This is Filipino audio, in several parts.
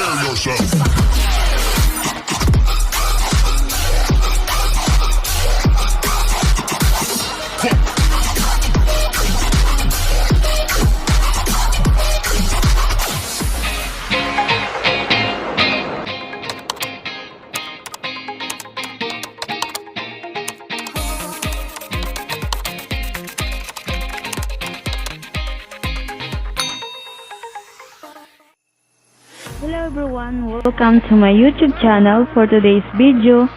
prepare yourself. Hello everyone, welcome to my YouTube channel. For today's video,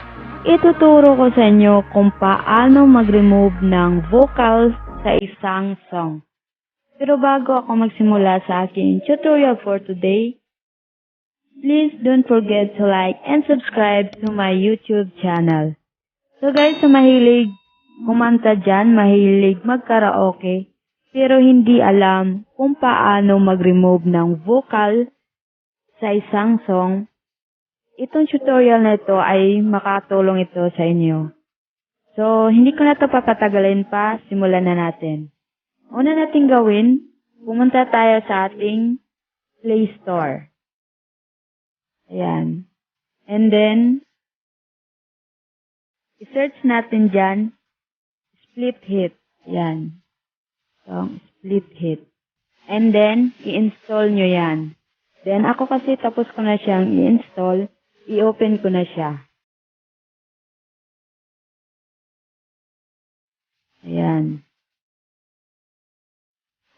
ituturo ko sa inyo kung paano mag-remove ng vocals sa isang song. Pero bago ako magsimula sa aking tutorial for today, please don't forget to like and subscribe to my YouTube channel. So guys, sa mahilig kumanta dyan, mahilig mag-karaoke, pero hindi alam kung paano mag-remove ng vocal sa isang song, itong tutorial na ito ay makatulong ito sa inyo. So, hindi ko na ito papatagalin pa, simulan na natin. Una natin gawin, pumunta tayo sa ating Play Store. Ayan. And then, i-search natin dyan, Split Hit. Ayan. Song Split Hit. And then, i-install nyo yan. Then, ako kasi tapos ko na siyang i-install, i-open ko na siya. Ayan.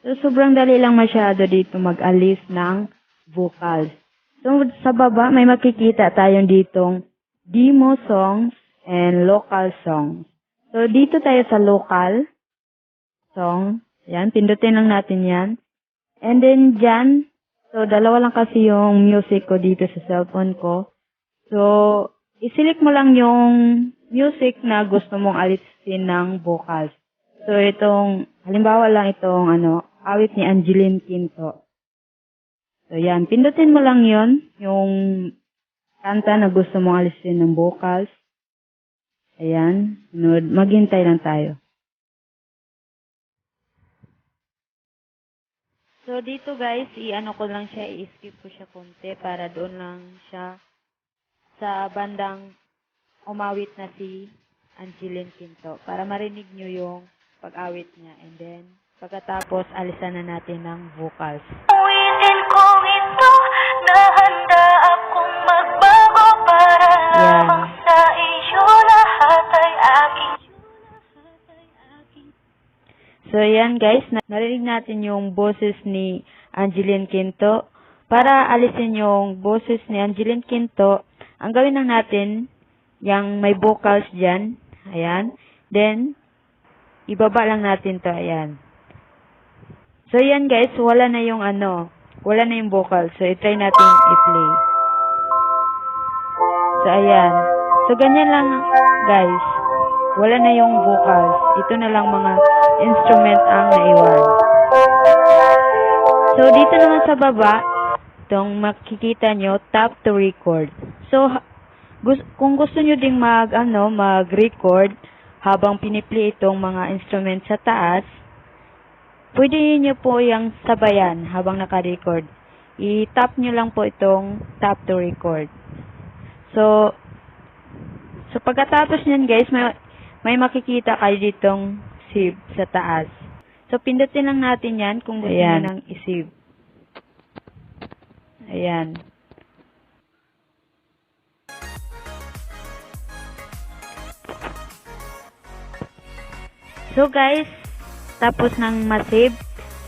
So, sobrang dali lang masyado dito mag-alis ng vocals. So, sa baba, may makikita tayong ditong demo songs and local songs. So, dito tayo sa local song. Ayan, pindutin lang natin yan. And then, dyan, so, dalawa lang kasi yung music ko dito sa cellphone ko. So, i-select mo lang yung music na gusto mong alisin ng vocals. So, itong, halimbawa lang itong, awit ni Angeline Quinto. So, yan. Pindutin mo lang yon yung kanta na gusto mong alisin ng vocals. Ayan. Maghintay lang tayo. So, dito guys, ko lang siya, i-skip ko siya konti para doon lang siya sa bandang umawit na si Angeline Quinto para marinig nyo yung pag-awit niya. And then, pagkatapos, alisan na natin ng vocals. Awitin kong ito, nahanda akong magbago para lamang sa iyo lahat ay aking. So, yan guys, narinig natin yung boses ni Angeline Quinto. Para alisin yung boses ni Angeline Quinto, ang gawin lang natin, yung may vocals dyan. Ayan. Then, ibaba lang natin to. Ayan. So, yan guys, wala na yung wala na yung vocals. So, itry natin i-play. So, ayan. So, ganyan lang guys. Wala na yung vocals. Ito na lang mga instrument ang naiwan. So, dito naman sa baba, itong makikita nyo, tap to record. So, kung gusto nyo ding mag-record habang piniplay itong mga instrument sa taas, pwede nyo po yung sabayan habang naka-record. I-tap nyo lang po itong tap to record. So pagkatapos nyan guys, may makikita kayo ditong save sa taas. So, pindutin lang natin yan kung gusto nyo nang i-save. Ayan. So, guys, tapos nang ma-save,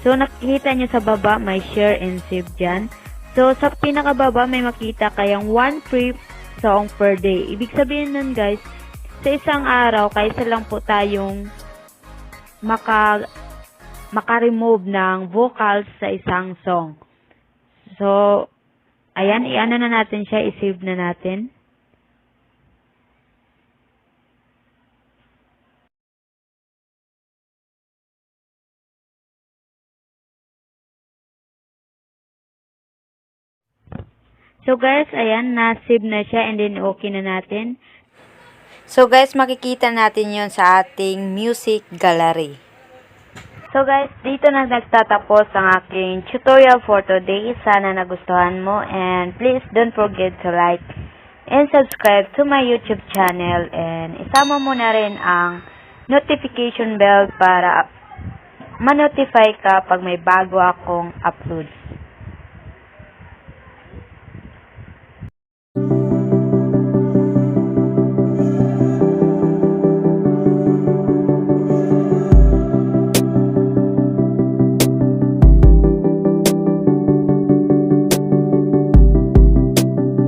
so, nakikita nyo sa baba, may share and save dyan. So, sa pinakababa, may makita kayang 1 free song per day. Ibig sabihin nun, guys, sa isang araw, kaysa lang po tayong maka-remove ng vocals sa isang song. So, ayan, i-ano na natin siya, i-save na natin. So guys, ayan, na-save na siya and then okay na natin. So guys, makikita natin yon sa ating music gallery. So guys, dito na nagtatapos ang aking tutorial for today. Sana nagustuhan mo, and please don't forget to like and subscribe to my YouTube channel, and isama mo na rin ang notification bell para ma-notify ka pag may bago akong upload.